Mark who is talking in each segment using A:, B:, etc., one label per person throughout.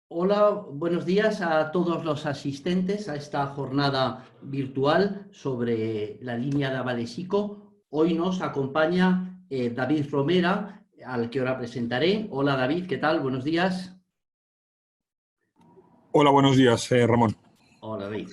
A: Hola, buenos días a todos los asistentes a esta jornada virtual sobre la línea de avales ICO. Hoy nos acompaña David Romera, al que ahora presentaré. Hola David, ¿qué tal? Buenos días.
B: Hola, buenos días, Ramón.
A: Hola David.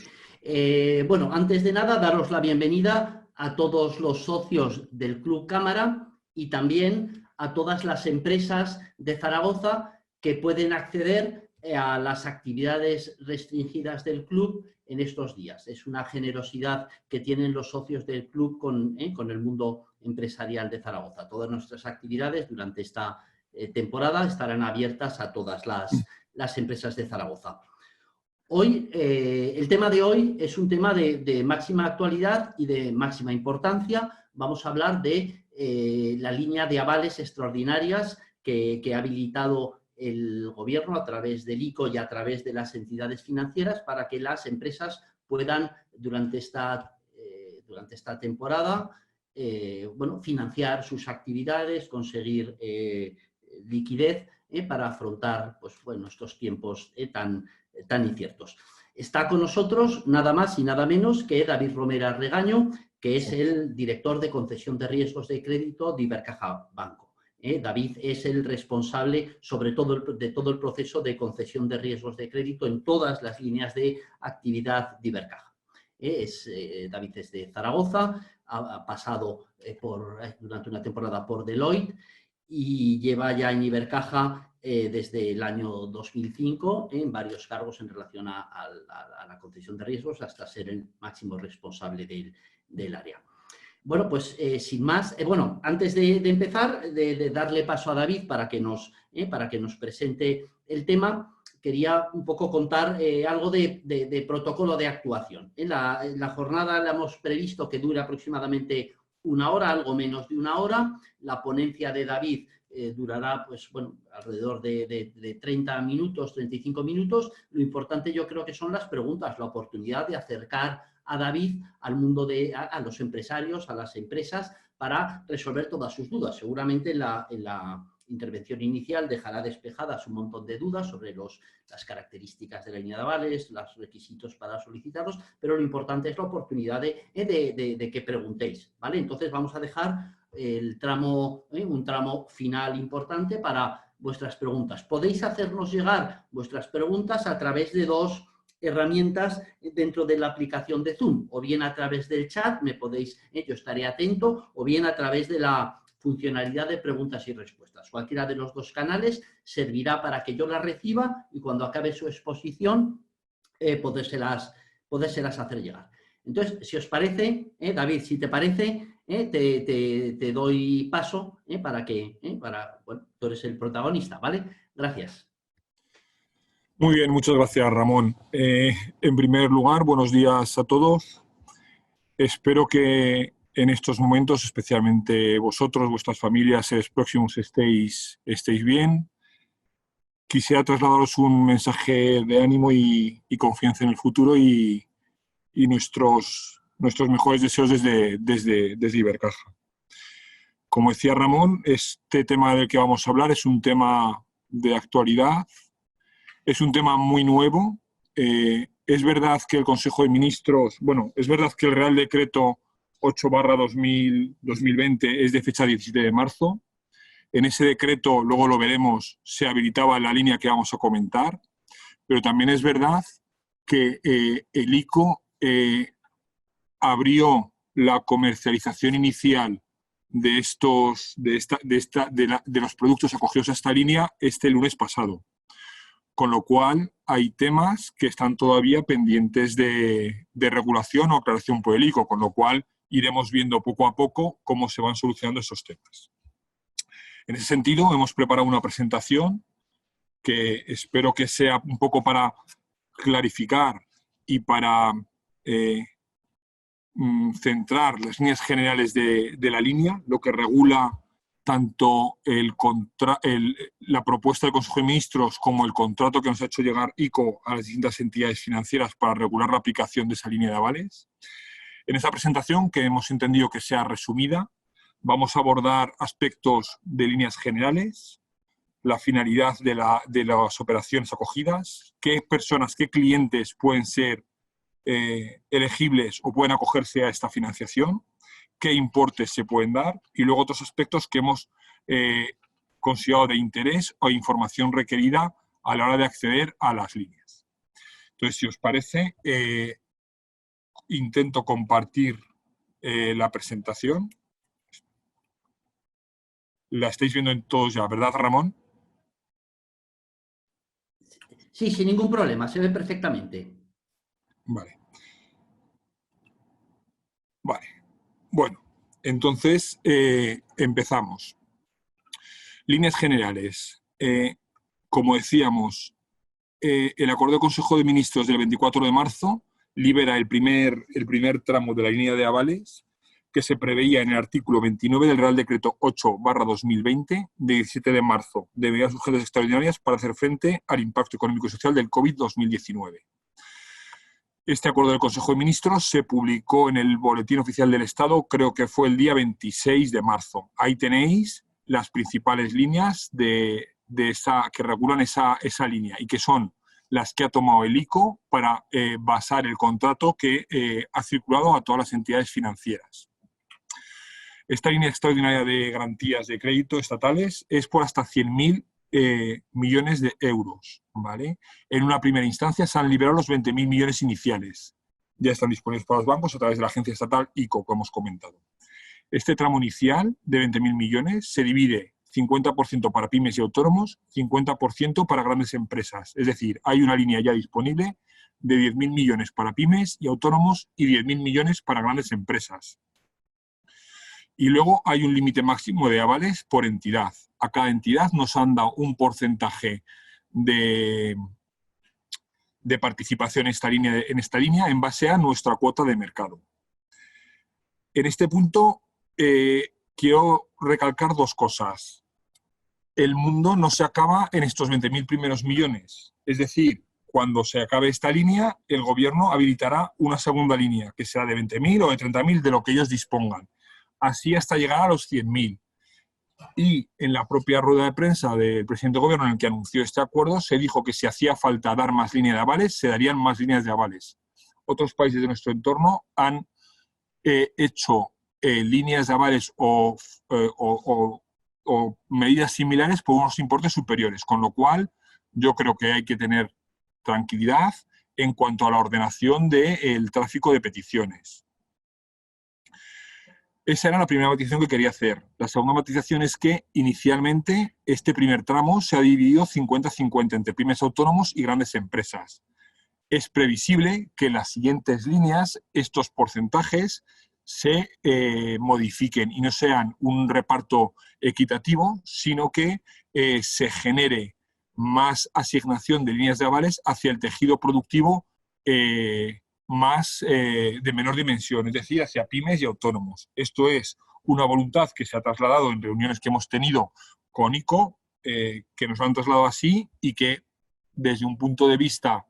A: Bueno, antes de nada, daros la bienvenida a todos los socios del Club Cámara y también a todas las empresas de Zaragoza que pueden acceder a las actividades restringidas del club en estos días. Es una generosidad que tienen los socios del club con el mundo empresarial de Zaragoza. Todas nuestras actividades durante esta temporada estarán abiertas a todas las empresas de Zaragoza. Hoy, el tema de hoy es un tema de máxima actualidad y de máxima importancia. Vamos a hablar de la línea de avales extraordinarias que ha habilitado el gobierno a través del ICO y a través de las entidades financieras para que las empresas puedan, durante esta temporada, financiar sus actividades, conseguir liquidez para afrontar estos tiempos tan inciertos. Está con nosotros nada más y nada menos que David Romera Regaño, que es el director de concesión de riesgos de crédito de Ibercaja Banco. David es el responsable sobre todo de todo el proceso de concesión de riesgos de crédito en todas las líneas de actividad de Ibercaja. David es de Zaragoza, ha pasado durante una temporada por Deloitte y lleva ya en Ibercaja desde el año 2005 en varios cargos en relación a la concesión de riesgos hasta ser el máximo responsable del área. Bueno, pues sin más, antes de empezar, de darle paso a David para que nos presente el tema, quería un poco contar algo de protocolo de actuación. En la jornada la hemos previsto que dure aproximadamente una hora, algo menos de una hora. La ponencia de David durará alrededor de 30 minutos, 35 minutos. Lo importante yo creo que son las preguntas, la oportunidad de acercar a David al mundo a los empresarios, a las empresas, para resolver todas sus dudas. Seguramente en la intervención inicial dejará despejadas un montón de dudas sobre las características de la línea de avales, los requisitos para solicitarlos, pero lo importante es la oportunidad de que preguntéis, ¿vale? Entonces vamos a dejar un tramo final importante para vuestras preguntas. Podéis hacernos llegar vuestras preguntas a través de dos herramientas dentro de la aplicación de Zoom, o bien a través del chat, yo estaré atento, o bien a través de la funcionalidad de preguntas y respuestas. Cualquiera de los dos canales servirá para que yo las reciba y cuando acabe su exposición podérselas hacer llegar. Entonces, si os parece, David, si te parece, te doy paso tú eres el protagonista, ¿vale? Gracias.
B: Muy bien, muchas gracias, Ramón. En primer lugar, buenos días a todos. Espero que en estos momentos, especialmente vosotros, vuestras familias, seres próximos, estéis bien. Quisiera trasladaros un mensaje de ánimo y confianza en el futuro y nuestros mejores deseos desde Ibercaja. Como decía Ramón, este tema del que vamos a hablar es un tema de actualidad. Es un tema muy nuevo. Es verdad que el Consejo de Ministros, es verdad que el Real Decreto 8/2020 es de fecha 17 de marzo. En ese decreto, luego lo veremos, se habilitaba la línea que vamos a comentar, pero también es verdad que el ICO abrió la comercialización inicial de los productos acogidos a esta línea este lunes pasado. Con lo cual, hay temas que están todavía pendientes de regulación o aclaración por el ICO, con lo cual iremos viendo poco a poco cómo se van solucionando esos temas. En ese sentido, hemos preparado una presentación que espero que sea un poco para clarificar y para centrar las líneas generales de la línea, lo que regula tanto la propuesta del Consejo de Ministros como el contrato que nos ha hecho llegar ICO a las distintas entidades financieras para regular la aplicación de esa línea de avales. En esta presentación, que hemos entendido que sea resumida, vamos a abordar aspectos de líneas generales, la finalidad de las operaciones acogidas, qué personas, qué clientes pueden ser elegibles o pueden acogerse a esta financiación, qué importes se pueden dar y luego otros aspectos que hemos considerado de interés o información requerida a la hora de acceder a las líneas. Entonces, si os parece, intento compartir la presentación. La estáis viendo en todos ya, ¿verdad, Ramón?
A: Sí, sin ningún problema, se ve perfectamente.
B: Vale. Vale. Bueno, entonces empezamos. Líneas generales. Como decíamos, el Acuerdo de Consejo de Ministros del 24 de marzo libera el primer tramo de la línea de avales que se preveía en el artículo 29 del Real Decreto 8/2020 de 17 de marzo de medidas urgentes extraordinarias para hacer frente al impacto económico y social del COVID-2019. Este acuerdo del Consejo de Ministros se publicó en el Boletín Oficial del Estado, creo que fue el día 26 de marzo. Ahí tenéis las principales líneas que regulan esa línea y que son las que ha tomado el ICO para basar el contrato que ha circulado a todas las entidades financieras. Esta línea extraordinaria de garantías de crédito estatales es por hasta 100.000 millones de euros, ¿vale? En una primera instancia se han liberado los 20.000 millones iniciales. Ya están disponibles para los bancos a través de la agencia estatal ICO, como hemos comentado. Este tramo inicial de 20.000 millones se divide 50% para pymes y autónomos, 50% para grandes empresas. Es decir, hay una línea ya disponible de 10.000 millones para pymes y autónomos y 10.000 millones para grandes empresas. Y luego hay un límite máximo de avales por entidad. A cada entidad nos han dado un porcentaje de participación en esta línea en base a nuestra cuota de mercado. En este punto quiero recalcar dos cosas. El mundo no se acaba en estos 20.000 primeros millones. Es decir, cuando se acabe esta línea, el gobierno habilitará una segunda línea, que será de 20.000 o de 30.000, de lo que ellos dispongan. Así hasta llegar a los 100.000. Y en la propia rueda de prensa del presidente del gobierno en el que anunció este acuerdo, se dijo que si hacía falta dar más líneas de avales, se darían más líneas de avales. Otros países de nuestro entorno han hecho líneas de avales o medidas similares por unos importes superiores, con lo cual yo creo que hay que tener tranquilidad en cuanto a la ordenación del tráfico de peticiones. Esa era la primera matización que quería hacer. La segunda matización es que inicialmente este primer tramo se ha dividido 50-50 entre pymes autónomos y grandes empresas. Es previsible que en las siguientes líneas estos porcentajes se modifiquen y no sean un reparto equitativo, sino que se genere más asignación de líneas de avales hacia el tejido productivo de menor dimensión, es decir, hacia pymes y autónomos. Esto es una voluntad que se ha trasladado en reuniones que hemos tenido con ICO, que nos lo han trasladado así y que desde un punto de vista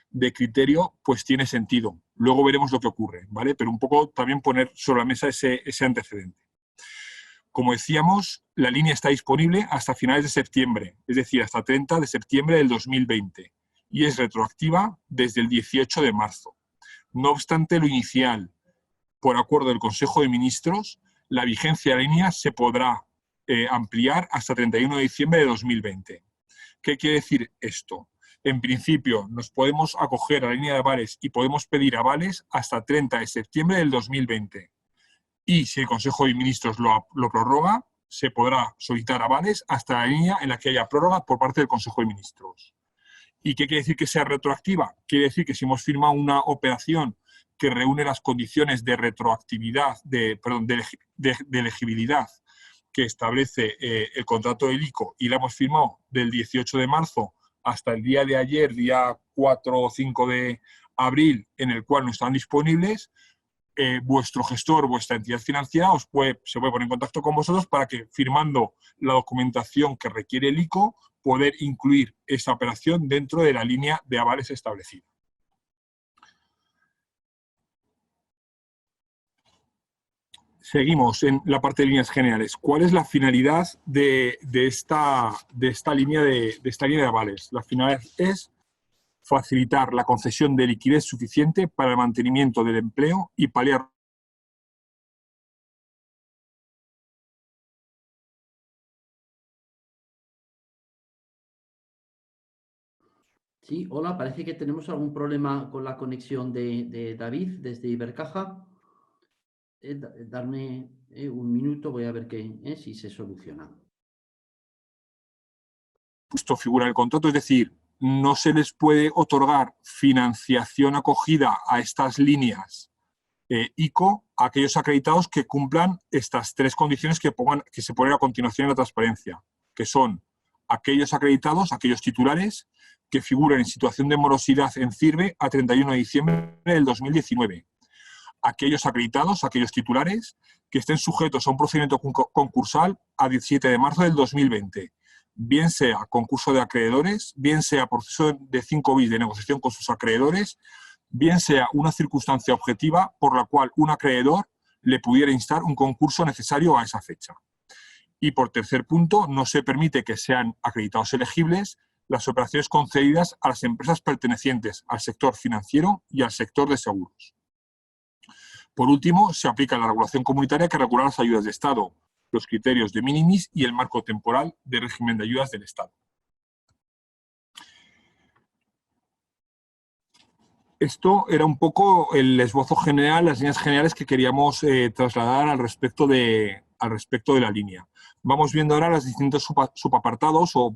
B: de criterio, pues tiene sentido. Luego veremos lo que ocurre, ¿vale? Pero un poco también poner sobre la mesa ese antecedente. Como decíamos, la línea está disponible hasta finales de septiembre, es decir, hasta 30 de septiembre del 2020, y es retroactiva desde el 18 de marzo. No obstante lo inicial, por acuerdo del Consejo de Ministros, la vigencia de la línea se podrá ampliar hasta 31 de diciembre de 2020. ¿Qué quiere decir esto? En principio, nos podemos acoger a la línea de avales y podemos pedir avales hasta 30 de septiembre del 2020. Y si el Consejo de Ministros lo prorroga, se podrá solicitar avales hasta la línea en la que haya prórroga por parte del Consejo de Ministros. ¿Y qué quiere decir que sea retroactiva? Quiere decir que si hemos firmado una operación que reúne las condiciones de retroactividad, de elegibilidad que establece el contrato del ICO y la hemos firmado del 18 de marzo hasta el día de ayer, día 4 o 5 de abril, en el cual no están disponibles, vuestro gestor, vuestra entidad financiera se puede poner en contacto con vosotros para que, firmando la documentación que requiere el ICO, poder incluir esa operación dentro de la línea de avales establecida. Seguimos en la parte de líneas generales. ¿Cuál es la finalidad de esta línea de avales? La finalidad es facilitar la concesión de liquidez suficiente para el mantenimiento del empleo y paliar.
A: Sí, hola, parece que tenemos algún problema con la conexión de David desde Ibercaja. Darme un minuto, voy a ver si se soluciona.
B: Esto figura en el contrato, es decir, no se les puede otorgar financiación acogida a estas líneas ICO a aquellos acreditados que cumplan estas tres condiciones que se ponen a continuación en la transparencia, que son aquellos acreditados, aquellos titulares que figuren en situación de morosidad en CIRBE a 31 de diciembre del 2019. Aquellos acreditados, aquellos titulares que estén sujetos a un procedimiento concursal a 17 de marzo del 2020, bien sea concurso de acreedores, bien sea proceso de 5 bis de negociación con sus acreedores, bien sea una circunstancia objetiva por la cual un acreedor le pudiera instar un concurso necesario a esa fecha. Y por tercer punto, no se permite que sean acreditados elegibles las operaciones concedidas a las empresas pertenecientes al sector financiero y al sector de seguros. Por último, se aplica la regulación comunitaria que regula las ayudas de Estado, los criterios de minimis y el marco temporal de régimen de ayudas del Estado. Esto era un poco el esbozo general, las líneas generales que queríamos trasladar al respecto de la línea. Vamos viendo ahora los distintos subapartados o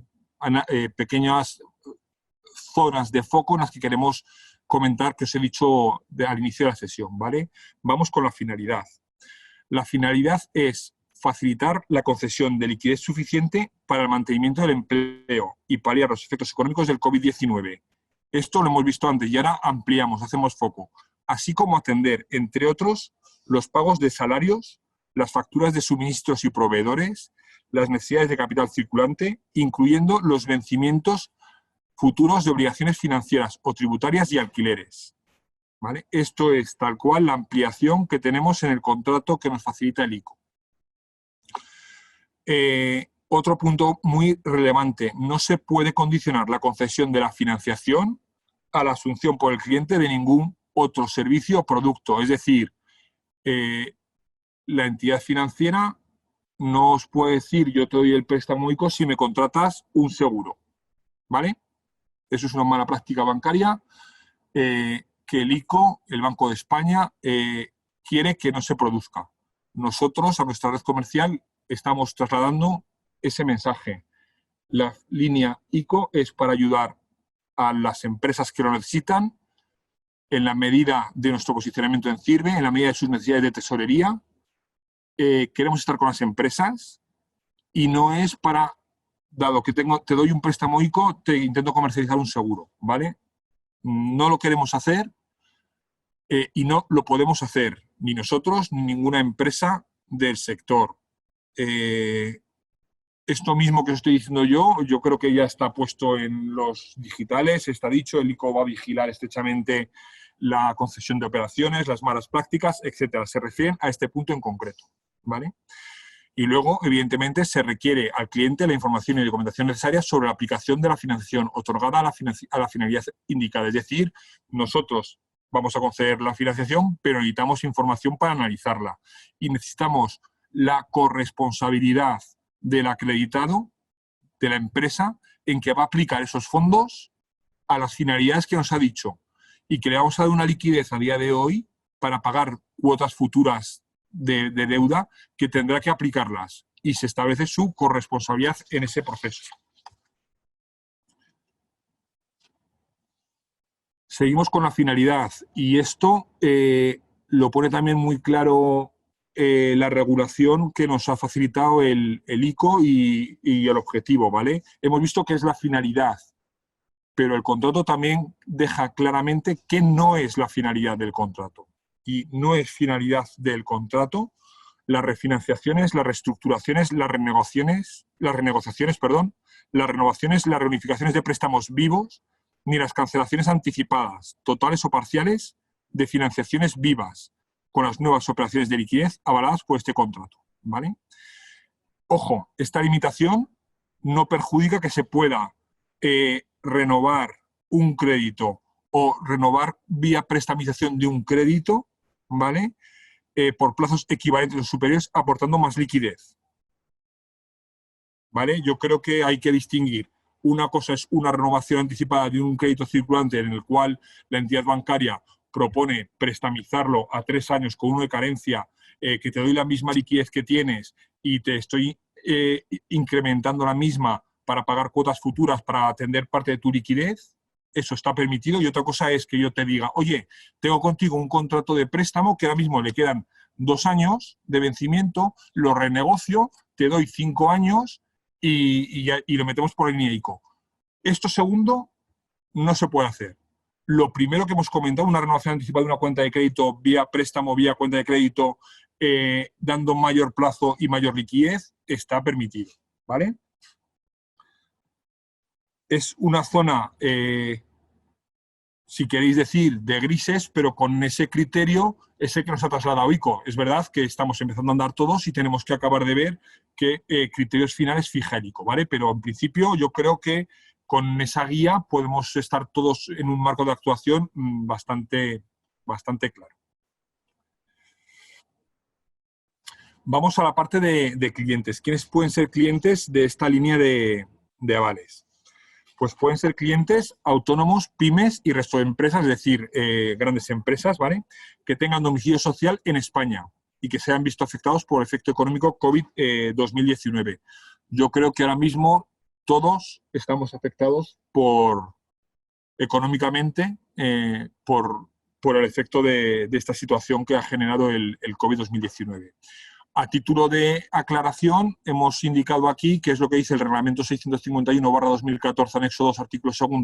B: pequeñas zonas de foco en las que queremos comentar que os he dicho al inicio de la sesión, ¿vale? Vamos con la finalidad. La finalidad es facilitar la concesión de liquidez suficiente para el mantenimiento del empleo y paliar los efectos económicos del COVID-19. Esto lo hemos visto antes y ahora ampliamos, hacemos foco. Así como atender, entre otros, los pagos de salarios, las facturas de suministros y proveedores, las necesidades de capital circulante, incluyendo los vencimientos futuros de obligaciones financieras o tributarias y alquileres. ¿Vale? Esto es tal cual la ampliación que tenemos en el contrato que nos facilita el ICO. Otro punto muy relevante, no se puede condicionar la concesión de la financiación a la asunción por el cliente de ningún otro servicio o producto. Es decir, la entidad financiera no os puede decir yo te doy el préstamo ICO si me contratas un seguro. ¿Vale? Eso es una mala práctica bancaria que el ICO, el Banco de España, quiere que no se produzca. Nosotros, a nuestra red comercial, estamos trasladando ese mensaje. La línea ICO es para ayudar a las empresas que lo necesitan en la medida de nuestro posicionamiento en CIRBE, en la medida de sus necesidades de tesorería. Queremos estar con las empresas y no es para, dado que te doy un préstamo ICO, te intento comercializar un seguro, ¿vale? No lo queremos hacer y no lo podemos hacer ni nosotros ni ninguna empresa del sector. Esto mismo que os estoy diciendo yo creo que ya está puesto en los digitales, está dicho, el ICO va a vigilar estrechamente la concesión de operaciones, las malas prácticas, etcétera. Se refieren a este punto en concreto, ¿vale? Y luego, evidentemente, se requiere al cliente la información y documentación necesaria sobre la aplicación de la financiación otorgada a la finalidad indicada. Es decir, nosotros vamos a conceder la financiación, pero necesitamos información para analizarla. Y necesitamos la corresponsabilidad del acreditado, de la empresa, en que va a aplicar esos fondos a las finalidades que nos ha dicho y que le vamos a dar una liquidez a día de hoy para pagar cuotas futuras de deuda que tendrá que aplicarlas y se establece su corresponsabilidad en ese proceso. Seguimos con la finalidad y esto lo pone también muy claro la regulación que nos ha facilitado el ICO y el objetivo, ¿vale? Hemos visto que es la finalidad, pero el contrato también deja claramente que no es la finalidad del contrato. Y no es finalidad del contrato las refinanciaciones, las reestructuraciones, las renegociaciones, las renovaciones, las reunificaciones de préstamos vivos, ni las cancelaciones anticipadas, totales o parciales, de financiaciones vivas, con las nuevas operaciones de liquidez avaladas por este contrato, ¿vale? Ojo, esta limitación no perjudica que se pueda renovar un crédito o renovar vía prestamización de un crédito, ¿vale? Por plazos equivalentes o superiores, aportando más liquidez, ¿vale? Yo creo que hay que distinguir. Una cosa es una renovación anticipada de un crédito circulante en el cual la entidad bancaria propone prestamizarlo a 3 años con uno de carencia, que te doy la misma liquidez que tienes y te estoy incrementando la misma para pagar cuotas futuras para atender parte de tu liquidez. Eso está permitido. Y otra cosa es que yo te diga, oye, tengo contigo un contrato de préstamo que ahora mismo le quedan 2 años de vencimiento, lo renegocio, te doy 5 años y lo metemos por el INEICO. Esto segundo no se puede hacer. Lo primero que hemos comentado, una renovación anticipada de una cuenta de crédito vía préstamo, vía cuenta de crédito, dando mayor plazo y mayor liquidez, está permitido, ¿vale? Es una zona, si queréis decir, de grises, pero con ese criterio, ese que nos ha trasladado ICO. Es verdad que estamos empezando a andar todos y tenemos que acabar de ver qué criterios finales fija el ICO, ¿vale? Pero en principio yo creo que con esa guía podemos estar todos en un marco de actuación bastante claro. Vamos a la parte de clientes. ¿Quiénes pueden ser clientes de esta línea de avales? Pues pueden ser clientes autónomos, pymes y resto de empresas, es decir, grandes empresas, ¿vale? Que tengan domicilio social en España y que se hayan visto afectados por el efecto económico COVID-2019. Yo creo que ahora mismo todos estamos afectados económicamente por el efecto de esta situación que ha generado el COVID-2019. A título de aclaración, hemos indicado aquí qué es lo que dice el Reglamento 651/2014, anexo 2, artículo 2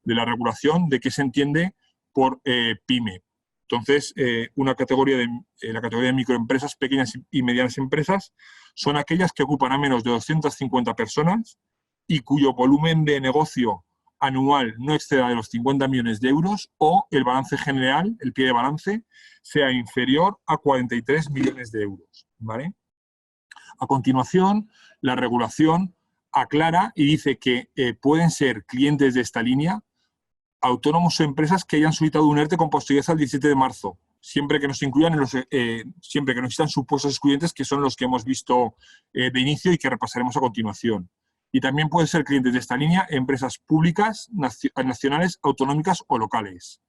B: de la regulación, de qué se entiende por PYME. Entonces, la categoría de microempresas, pequeñas y medianas empresas, son aquellas que ocupan a menos de 250 personas y cuyo volumen de negocio anual no exceda de los 50 millones de euros o el balance general, el pie de balance, sea inferior a 43 millones de euros, ¿vale? A continuación, la regulación aclara y dice que pueden ser clientes de esta línea autónomos o empresas que hayan solicitado un ERTE con posterioridad al 17 de marzo, siempre que no se incluyan siempre que no existan supuestos excluyentes, que son los que hemos visto de inicio y que repasaremos a continuación. Y también pueden ser clientes de esta línea empresas públicas, nacionales, autonómicas o locales.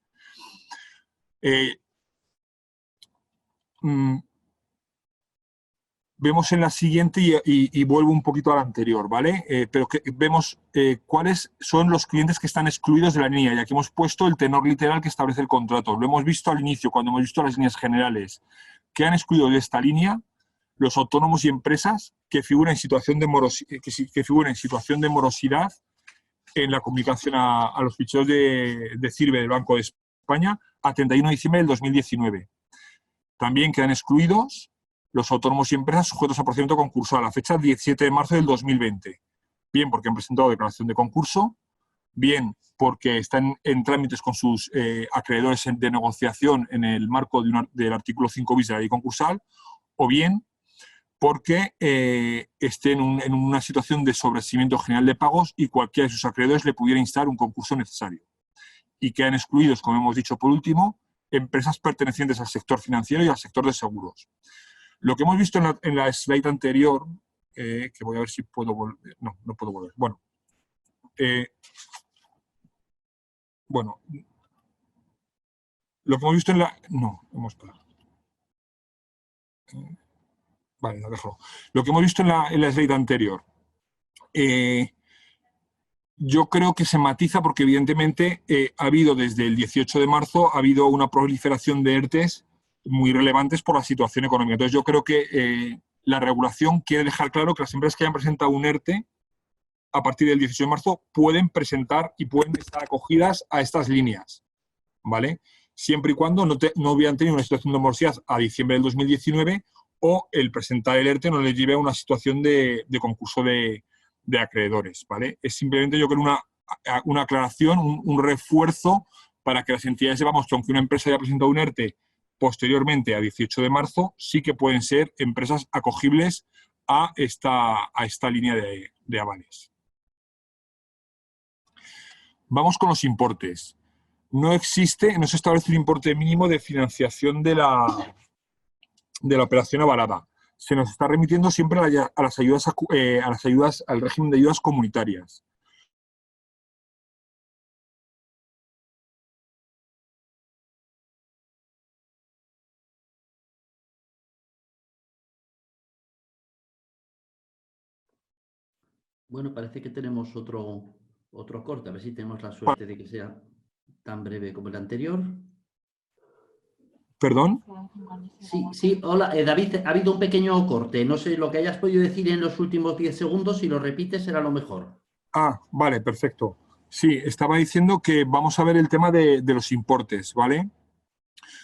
B: Vemos en la siguiente y vuelvo un poquito a la anterior, ¿vale? Pero vemos cuáles son los clientes que están excluidos de la línea. Y aquí hemos puesto el tenor literal que establece el contrato. Lo hemos visto al inicio, cuando hemos visto las líneas generales. Que han excluido de esta línea los autónomos y empresas que figuran en situación de morosidad en la comunicación a los ficheros de CIRBE del Banco de España a 31 de diciembre del 2019. También quedan excluidos los autónomos y empresas sujetos a procedimiento concursal a la fecha 17 de marzo del 2020. Bien porque han presentado declaración de concurso, bien porque están en trámites con sus acreedores de negociación en el marco del artículo 5 bis de la ley concursal, o bien porque estén en una situación de sobreseimiento general de pagos y cualquiera de sus acreedores le pudiera instar un concurso necesario. Y quedan excluidos, como hemos dicho por último, empresas pertenecientes al sector financiero y al sector de seguros. Lo que hemos visto en la slide anterior, que voy a ver si puedo volver. No, no puedo volver. Bueno, lo que hemos visto en la... No, hemos parado. Vale, lo dejo. Lo que hemos visto en la slide anterior, yo creo que se matiza porque evidentemente ha habido desde el 18 de marzo, ha habido una proliferación de ERTEs muy relevantes por la situación económica. Entonces yo creo que la regulación quiere dejar claro que las empresas que hayan presentado un ERTE a partir del 18 de marzo pueden presentar y pueden estar acogidas a estas líneas, ¿vale? Siempre y cuando no hubieran tenido una situación de morosidad a diciembre del 2019 o el presentar el ERTE no les lleve a una situación de concurso de acreedores, ¿vale? Es simplemente, yo creo, una aclaración, un refuerzo para que las entidades sepamos que aunque una empresa haya presentado un ERTE posteriormente a 18 de marzo, sí que pueden ser empresas acogibles a esta línea de avales. Vamos con los importes. No se establece un importe mínimo de financiación de la operación avalada. Se nos está remitiendo siempre a las ayudas, al régimen de ayudas comunitarias.
A: Bueno, parece que tenemos otro corte. A ver si tenemos la suerte de que sea tan breve como el anterior.
B: ¿Perdón?
A: Sí, hola, David, ha habido un pequeño corte. No sé lo que hayas podido decir en los últimos 10 segundos, si lo repites será lo mejor.
B: Ah, vale, perfecto. Sí, estaba diciendo que vamos a ver el tema de los importes, ¿vale?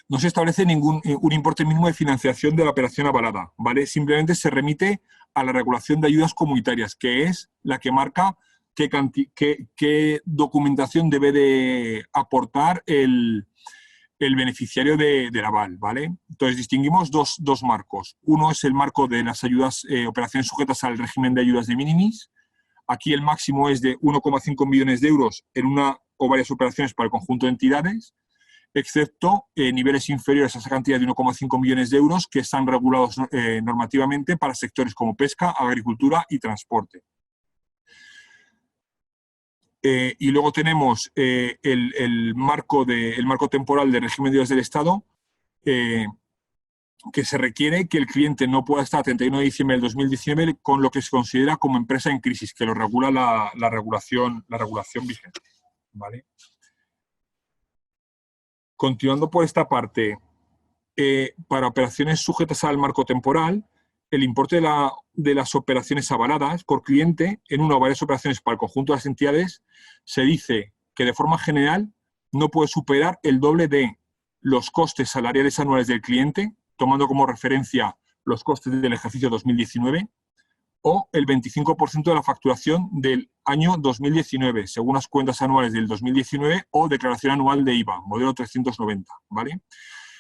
B: No se establece un importe mínimo de financiación de la operación avalada, ¿vale? Simplemente se remite a la regulación de ayudas comunitarias, que es la que marca qué documentación debe de aportar el beneficiario del aval, ¿vale? Entonces distinguimos dos marcos. Uno es el marco de las ayudas, operaciones sujetas al régimen de ayudas de minimis. Aquí el máximo es de 1,5 millones de euros en una o varias operaciones para el conjunto de entidades, excepto niveles inferiores a esa cantidad de 1,5 millones de euros que están regulados normativamente para sectores como pesca, agricultura y transporte. Y luego tenemos el marco temporal de régimen de ayudas del Estado, que se requiere que el cliente no pueda estar a 31 de diciembre del 2019 con lo que se considera como empresa en crisis, que lo regula la regulación vigente, ¿vale? Continuando por esta parte, para operaciones sujetas al marco temporal, el importe de las operaciones avaladas por cliente en una o varias operaciones para el conjunto de las entidades se dice que de forma general no puede superar el doble de los costes salariales anuales del cliente, tomando como referencia los costes del ejercicio 2019, o el 25% de la facturación del año 2019, según las cuentas anuales del 2019 o declaración anual de IVA, modelo 390, ¿vale?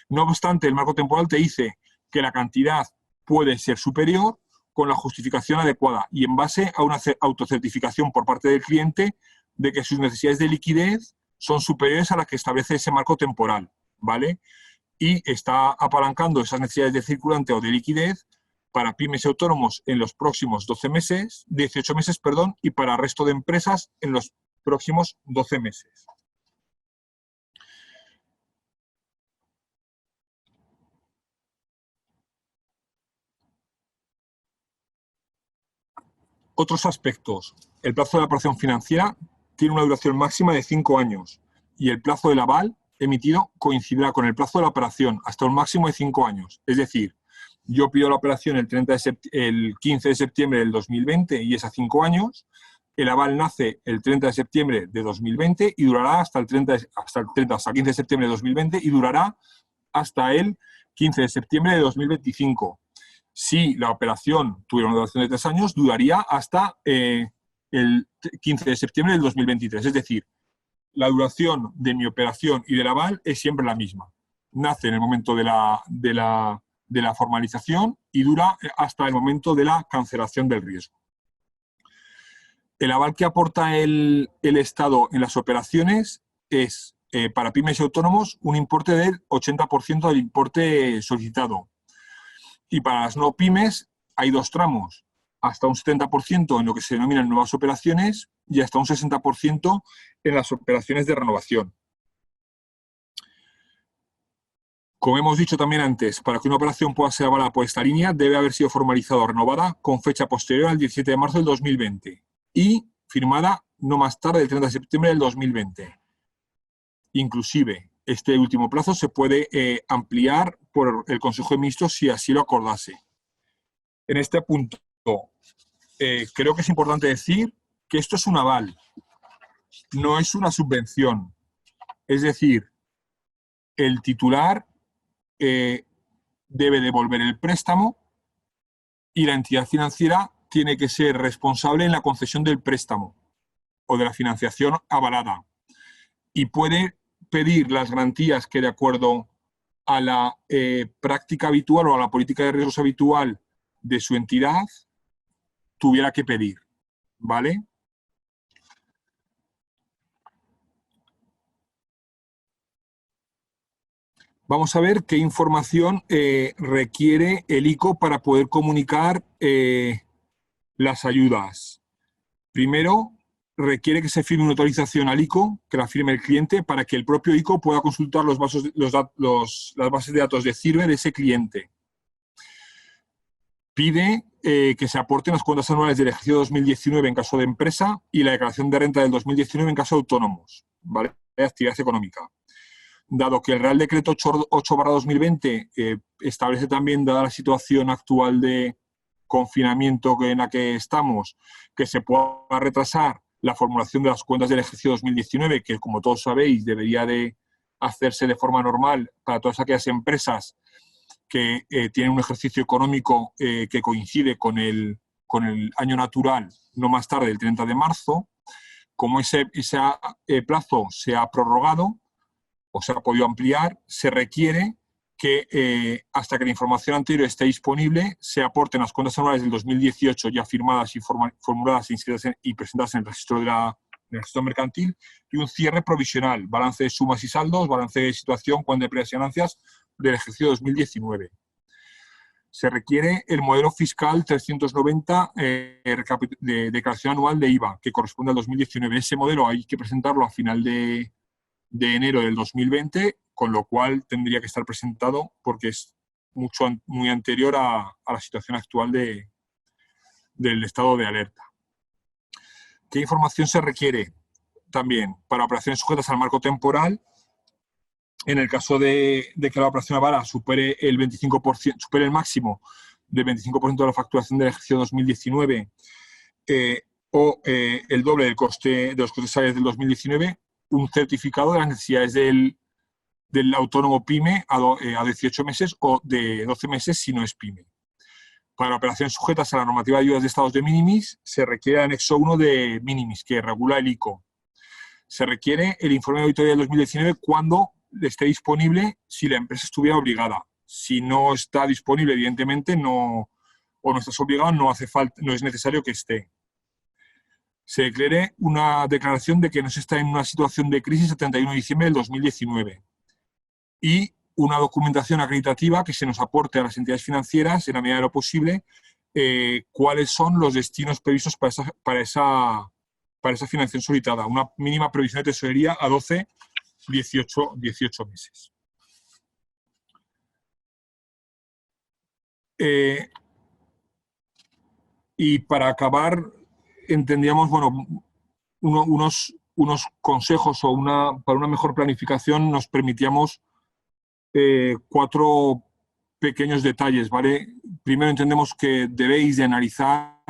B: No obstante, el marco temporal te dice que la cantidad puede ser superior con la justificación adecuada y en base a una autocertificación por parte del cliente de que sus necesidades de liquidez son superiores a las que establece ese marco temporal, ¿vale? Y está apalancando esas necesidades de circulante o de liquidez para pymes y autónomos en los próximos 18 meses, y para el resto de empresas en los próximos 12 meses. Otros aspectos. El plazo de la operación financiera tiene una duración máxima de 5 años y el plazo del aval emitido coincidirá con el plazo de la operación hasta un máximo de 5 años. Es decir, yo pido la operación el 15 de septiembre del 2020 y es a 5 años. El aval nace el 30 de septiembre de 2020 y durará hasta 15 de septiembre de 2020 y durará hasta el 15 de septiembre de 2025. Si la operación tuviera una duración de 3 años, duraría hasta el 15 de septiembre del 2023. Es decir, la duración de mi operación y del aval es siempre la misma. Nace en el momento de la formalización y dura hasta el momento de la cancelación del riesgo. El aval que aporta el Estado en las operaciones es, para pymes y autónomos, un importe del 80% del importe solicitado. Y para las no pymes hay 2 tramos, hasta un 70% en lo que se denominan nuevas operaciones y hasta un 60% en las operaciones de renovación. Como hemos dicho también antes, para que una operación pueda ser avalada por esta línea, debe haber sido formalizada o renovada con fecha posterior al 17 de marzo del 2020 y firmada no más tarde del 30 de septiembre del 2020. Inclusive, este último plazo se puede ampliar por el Consejo de Ministros si así lo acordase. En este punto, creo que es importante decir que esto es un aval, no es una subvención. Es decir, el titular debe devolver el préstamo y la entidad financiera tiene que ser responsable en la concesión del préstamo o de la financiación avalada y puede pedir las garantías que de acuerdo a la práctica habitual o a la política de riesgos habitual de su entidad, tuviera que pedir, ¿vale? Vamos a ver qué información requiere el ICO para poder comunicar las ayudas. Primero, requiere que se firme una autorización al ICO, que la firme el cliente, para que el propio ICO pueda consultar las bases de datos de CIRBE de ese cliente. Pide que se aporten las cuentas anuales del ejercicio 2019 en caso de empresa y la declaración de renta del 2019 en caso de autónomos, ¿vale? De actividad económica. Dado que el Real Decreto 8/2020 establece también, dada la situación actual de confinamiento en la que estamos, que se pueda retrasar la formulación de las cuentas del ejercicio 2019, que como todos sabéis debería de hacerse de forma normal para todas aquellas empresas que tienen un ejercicio económico que coincide con el año natural, no más tarde del 30 de marzo. Como ese plazo se ha prorrogado o se ha podido ampliar, se requiere que hasta que la información anterior esté disponible, se aporten las cuentas anuales del 2018 ya firmadas y formuladas y presentadas en el registro del registro mercantil, y un cierre provisional, balance de sumas y saldos, balance de situación, cuenta de pérdidas y ganancias del ejercicio 2019. Se requiere el modelo fiscal 390 de declaración anual de IVA, que corresponde al 2019. Ese modelo hay que presentarlo a final de enero del 2020, con lo cual tendría que estar presentado porque es muy anterior a la situación actual del estado de alerta. ¿Qué información se requiere también para operaciones sujetas al marco temporal? En el caso de que la operación Avara supere el 25%, supere el máximo del 25% de la facturación del ejercicio 2019 o el doble del coste de los costes salariales del 2019, un certificado de las necesidades del autónomo PYME a 18 meses o de 12 meses si no es PYME. Para operaciones sujetas a la normativa de ayudas de estados de minimis, se requiere el anexo 1 de minimis, que regula el ICO. Se requiere el informe de auditoría del 2019 cuando esté disponible, si la empresa estuviera obligada. Si no está disponible, evidentemente, o no estás obligado, no hace falta, no es necesario que esté. Se declare una declaración de que no se está en una situación de crisis el 31 de diciembre del 2019 y una documentación acreditativa que se nos aporte a las entidades financieras, en la medida de lo posible, cuáles son los destinos previstos para esa financiación solicitada. Una mínima previsión de tesorería a 12, 18 meses. Y para acabar, entendíamos, bueno, unos consejos para una mejor planificación nos permitíamos 4 pequeños detalles, ¿vale? Primero, entendemos que debéis de analizar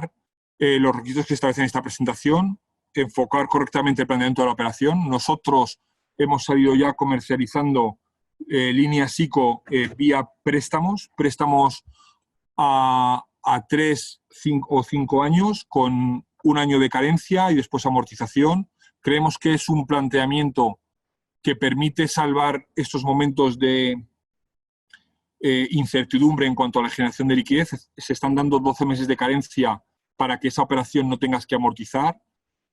B: los requisitos que establecen esta presentación, enfocar correctamente el planeamiento de la operación. Nosotros hemos salido ya comercializando líneas ICO vía préstamos a 3 o 5 años con un año de carencia y después amortización. Creemos que es un planteamiento que permite salvar estos momentos de incertidumbre en cuanto a la generación de liquidez. Se están dando 12 meses de carencia para que esa operación no tengas que amortizar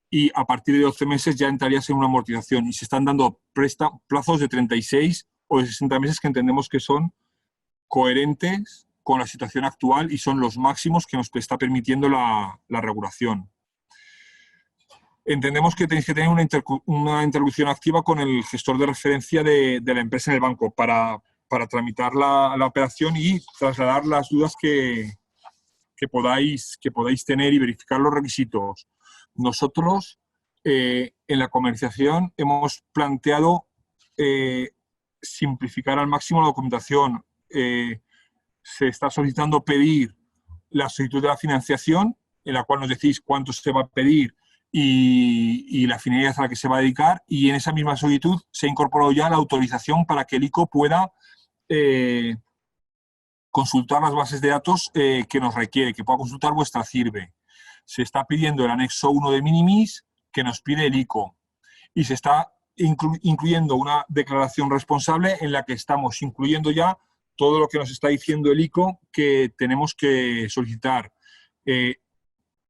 B: y a partir de 12 meses ya entrarías en una amortización y se están dando plazos de 36 o de 60 meses que entendemos que son coherentes con la situación actual y son los máximos que nos está permitiendo la regulación. Entendemos que tenéis que tener una interlocución activa con el gestor de referencia de la empresa en el banco para tramitar la operación y trasladar las dudas que podáis tener y verificar los requisitos. Nosotros, en la comercialización, hemos planteado simplificar al máximo la documentación. Se está solicitando pedir la solicitud de la financiación, en la cual nos decís cuánto se va a pedir y la finalidad a la que se va a dedicar, y en esa misma solicitud se ha incorporado ya la autorización para que el ICO pueda consultar las bases de datos que nos requiere, que pueda consultar vuestra CIRBE. Se está pidiendo el anexo 1 de minimis que nos pide el ICO y se está incluyendo una declaración responsable en la que estamos incluyendo ya todo lo que nos está diciendo el ICO que tenemos que solicitar.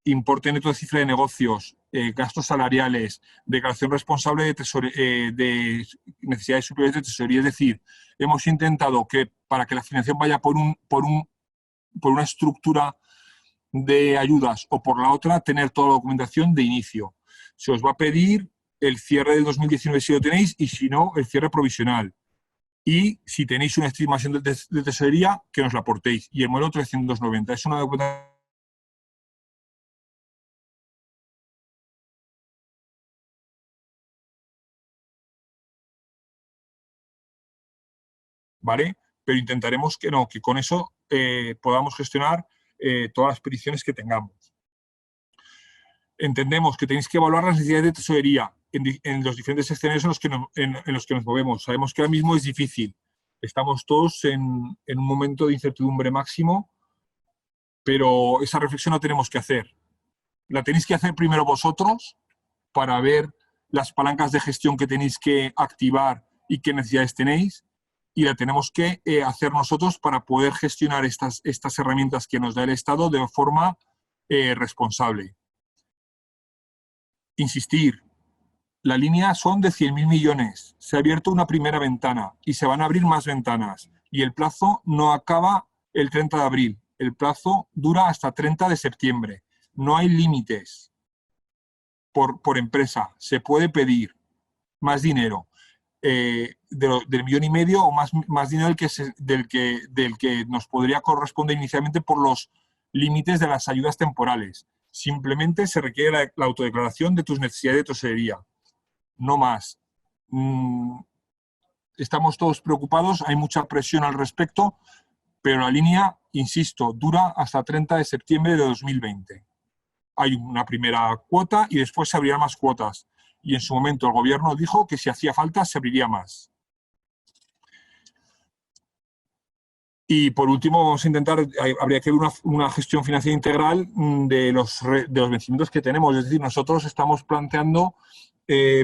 B: Importe neto de cifra de negocios, gastos salariales, declaración responsable de necesidades superiores de tesorería. Es decir, hemos intentado que para que la financiación vaya por una estructura de ayudas o por la otra, tener toda la documentación de inicio. Se os va a pedir el cierre del 2019 si lo tenéis y si no, el cierre provisional. Y si tenéis una estimación de tesorería, que nos la aportéis. Y el modelo 390 es una documentación. ¿Vale? Pero intentaremos que no, que con eso podamos gestionar todas las peticiones que tengamos. Entendemos que tenéis que evaluar las necesidades de tesorería en los diferentes escenarios en los que nos movemos. Sabemos que ahora mismo es difícil. Estamos todos en un momento de incertidumbre máximo, pero esa reflexión la tenemos que hacer. La tenéis que hacer primero vosotros para ver las palancas de gestión que tenéis que activar y qué necesidades tenéis, y la tenemos que hacer nosotros para poder gestionar estas herramientas que nos da el Estado de forma responsable. Insistir, la línea son de 100.000 millones, se ha abierto una primera ventana y se van a abrir más ventanas, y el plazo no acaba el 30 de abril, el plazo dura hasta 30 de septiembre. No hay límites por empresa, se puede pedir más dinero. Del 1,5 millones o más dinero del que nos podría corresponder inicialmente por los límites de las ayudas temporales. Simplemente se requiere la autodeclaración de tus necesidades de tesorería, no más. Estamos todos preocupados, hay mucha presión al respecto, pero la línea, insisto, dura hasta 30 de septiembre de 2020. Hay una primera cuota y después se abrirán más cuotas. Y en su momento el gobierno dijo que si hacía falta se abriría más. Y por último vamos a intentar, habría que ver una gestión financiera integral de los vencimientos que tenemos. Es decir, nosotros estamos planteando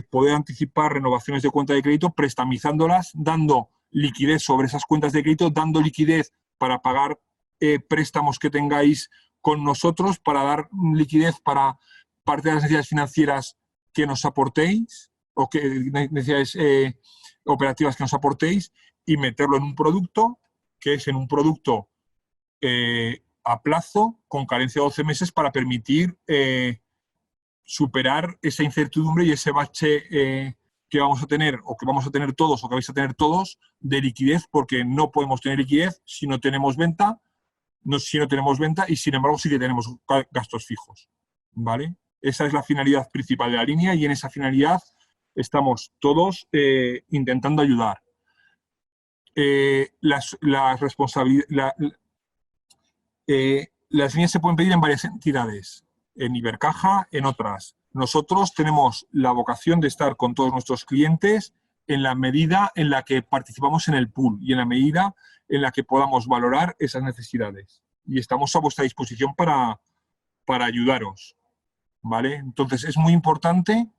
B: poder anticipar renovaciones de cuenta de crédito, prestamizándolas, dando liquidez sobre esas cuentas de crédito, dando liquidez para pagar préstamos que tengáis con nosotros, para dar liquidez para parte de las necesidades financieras que nos aportéis, o que necesidades operativas que nos aportéis, y meterlo en un producto, que es en un producto a plazo, con carencia de 12 meses, para permitir superar esa incertidumbre y ese bache que vamos a tener, o que vamos a tener todos, o que vais a tener todos, de liquidez, porque no podemos tener liquidez si no tenemos venta, y sin embargo sí que tenemos gastos fijos, ¿vale? Esa es la finalidad principal de la línea, y en esa finalidad estamos todos intentando ayudar. Las líneas se pueden pedir en varias entidades, en Ibercaja, en otras. Nosotros tenemos la vocación de estar con todos nuestros clientes en la medida en la que participamos en el pool y en la medida en la que podamos valorar esas necesidades. Y estamos a vuestra disposición para ayudaros, ¿vale? Entonces, es muy importante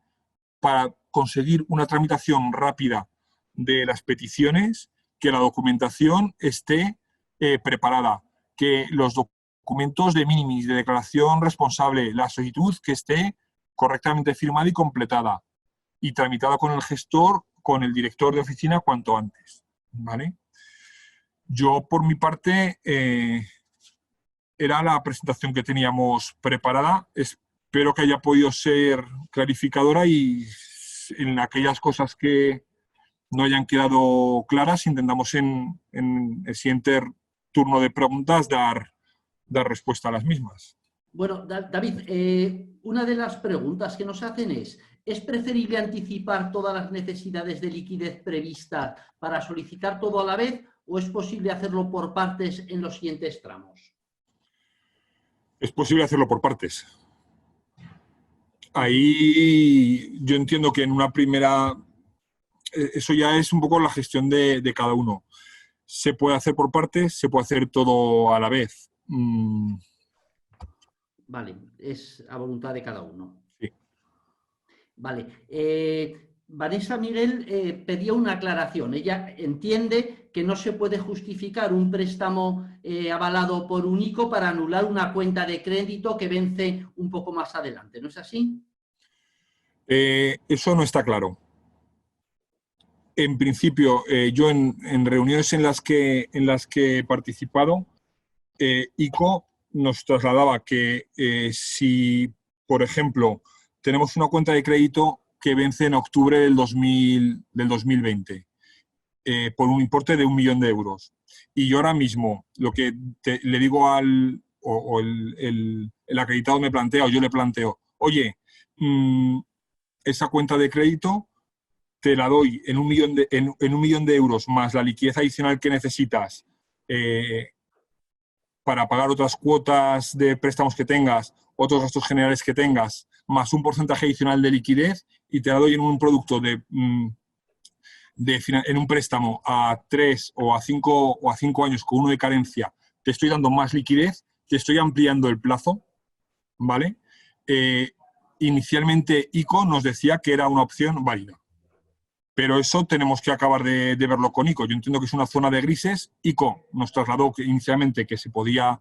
B: para conseguir una tramitación rápida de las peticiones que la documentación esté preparada, que los documentos de minimis, de declaración responsable, la solicitud que esté correctamente firmada y completada y tramitada con el gestor, con el director de oficina cuanto antes, ¿vale? Yo, por mi parte, era la presentación que teníamos preparada. Espero que haya podido ser clarificadora, y en aquellas cosas que no hayan quedado claras, intentamos en el siguiente turno de preguntas dar respuesta a las mismas.
A: Bueno, David, una de las preguntas que nos hacen ¿es preferible anticipar todas las necesidades de liquidez previstas para solicitar todo a la vez, o es posible hacerlo por partes en los siguientes tramos?
B: Es posible hacerlo por partes. Ahí yo entiendo que en una primera... Eso ya es un poco la gestión de cada uno. Se puede hacer por partes, se puede hacer todo a la vez.
A: Vale, es a voluntad de cada uno.
B: Sí.
A: Vale. Vanessa Miguel pedía una aclaración. Ella entiende que no se puede justificar un préstamo avalado por un ICO para anular una cuenta de crédito que vence un poco más adelante. ¿No es así?
B: Eso no está claro. En principio, yo en reuniones en las que he participado, ICO nos trasladaba que si, por ejemplo, tenemos una cuenta de crédito que vence en octubre del 2020 por un importe de 1 millón de euros. Y yo ahora mismo lo que le digo el acreditado me plantea, o yo le planteo, oye, esa cuenta de crédito te la doy en 1 millón de euros más la liquidez adicional que necesitas para pagar otras cuotas de préstamos que tengas, otros gastos generales que tengas, más un porcentaje adicional de liquidez, y te la doy en un producto en un préstamo a 3 o a 5 años con 1 de carencia, te estoy dando más liquidez, te estoy ampliando el plazo, ¿vale? Inicialmente ICO nos decía que era una opción válida. Pero eso tenemos que acabar de verlo con ICO. Yo entiendo que es una zona de grises. ICO nos trasladó inicialmente que se podía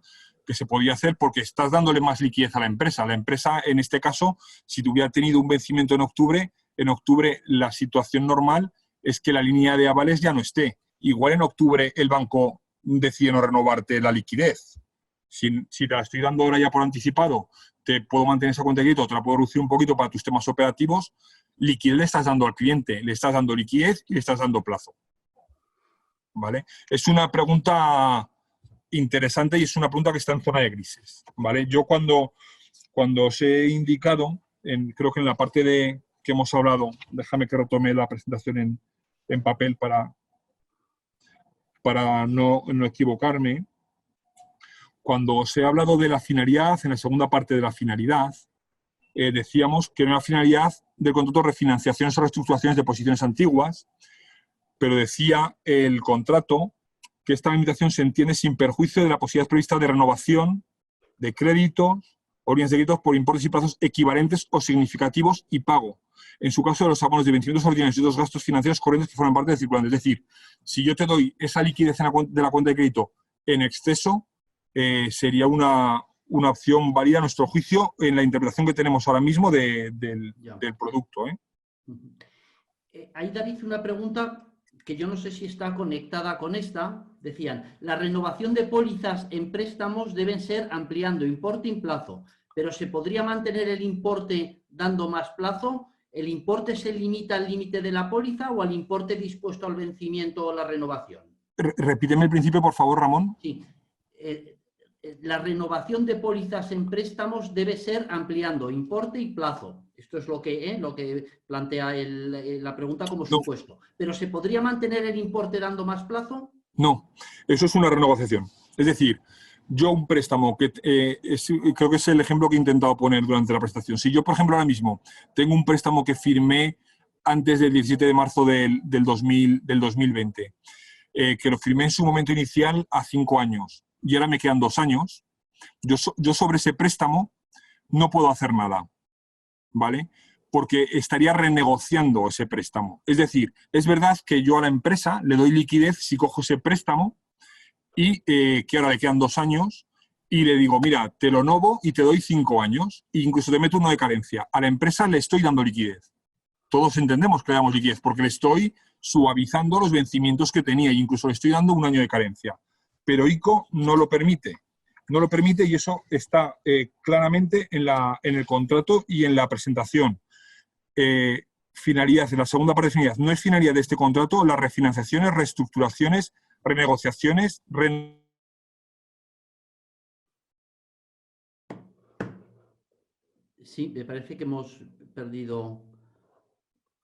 B: hacer porque estás dándole más liquidez a la empresa. La empresa, en este caso, si tuviera tenido un vencimiento en octubre la situación normal es que la línea de avales ya no esté. Igual en octubre el banco decide no renovarte la liquidez. Si te la estoy dando ahora ya por anticipado, te puedo mantener esa cuenta de crédito, te la puedo reducir un poquito para tus temas operativos. Liquidez le estás dando al cliente, le estás dando liquidez y le estás dando plazo. ¿Vale? Es una pregunta interesante y es una pregunta que está en zona de grises. ¿Vale? Yo cuando os he indicado, creo que en la parte que hemos hablado, déjame que retome la presentación en papel para no equivocarme. Cuando os he hablado de la finalidad, en la segunda parte de la finalidad, decíamos que era una finalidad del contrato de refinanciaciones o reestructuraciones de posiciones antiguas, pero decía el contrato que esta limitación se entiende sin perjuicio de la posibilidad prevista de renovación de créditos o líneas de créditos por importes y plazos equivalentes o significativos y pago, en su caso de los abonos de vencimientos ordinarios y otros gastos financieros corrientes que forman parte del circulante. Es decir, si yo te doy esa liquidez de la cuenta de crédito en exceso, sería una opción válida a nuestro juicio en la interpretación que tenemos ahora mismo del producto.
A: Hay, David, una pregunta que yo no sé si está conectada con esta. Decían, la renovación de pólizas en préstamos deben ser ampliando importe y plazo, pero ¿se podría mantener el importe dando más plazo? ¿El importe se limita al límite de la póliza o al importe dispuesto al vencimiento o la renovación?
B: Repíteme el principio, por favor, Ramón.
A: Sí. La renovación de pólizas en préstamos debe ser ampliando importe y plazo. Esto es lo que plantea la pregunta como supuesto. ¿Pero se podría mantener el importe dando más plazo?
B: No, eso es una renegociación. Es decir, yo un préstamo, creo que es el ejemplo que he intentado poner durante la presentación. Si yo, por ejemplo, ahora mismo tengo un préstamo que firmé antes del 17 de marzo del 2020, que lo firmé en su momento inicial a 5 años, y ahora me quedan 2 años, yo sobre ese préstamo no puedo hacer nada, ¿vale? Porque estaría renegociando ese préstamo. Es decir, es verdad que yo a la empresa le doy liquidez si cojo ese préstamo y que ahora le quedan 2 años y le digo, mira, te lo novo y te doy 5 años e incluso te meto 1 de carencia. A la empresa le estoy dando liquidez. Todos entendemos que le damos liquidez porque le estoy suavizando los vencimientos que tenía e incluso le estoy dando 1 año de carencia. Pero ICO no lo permite. No lo permite y eso está claramente en el contrato y en la presentación. Finalidad, en la segunda parte de finalidad, no es finalidad de este contrato las refinanciaciones, reestructuraciones, renegociaciones,
A: Sí, me parece que hemos perdido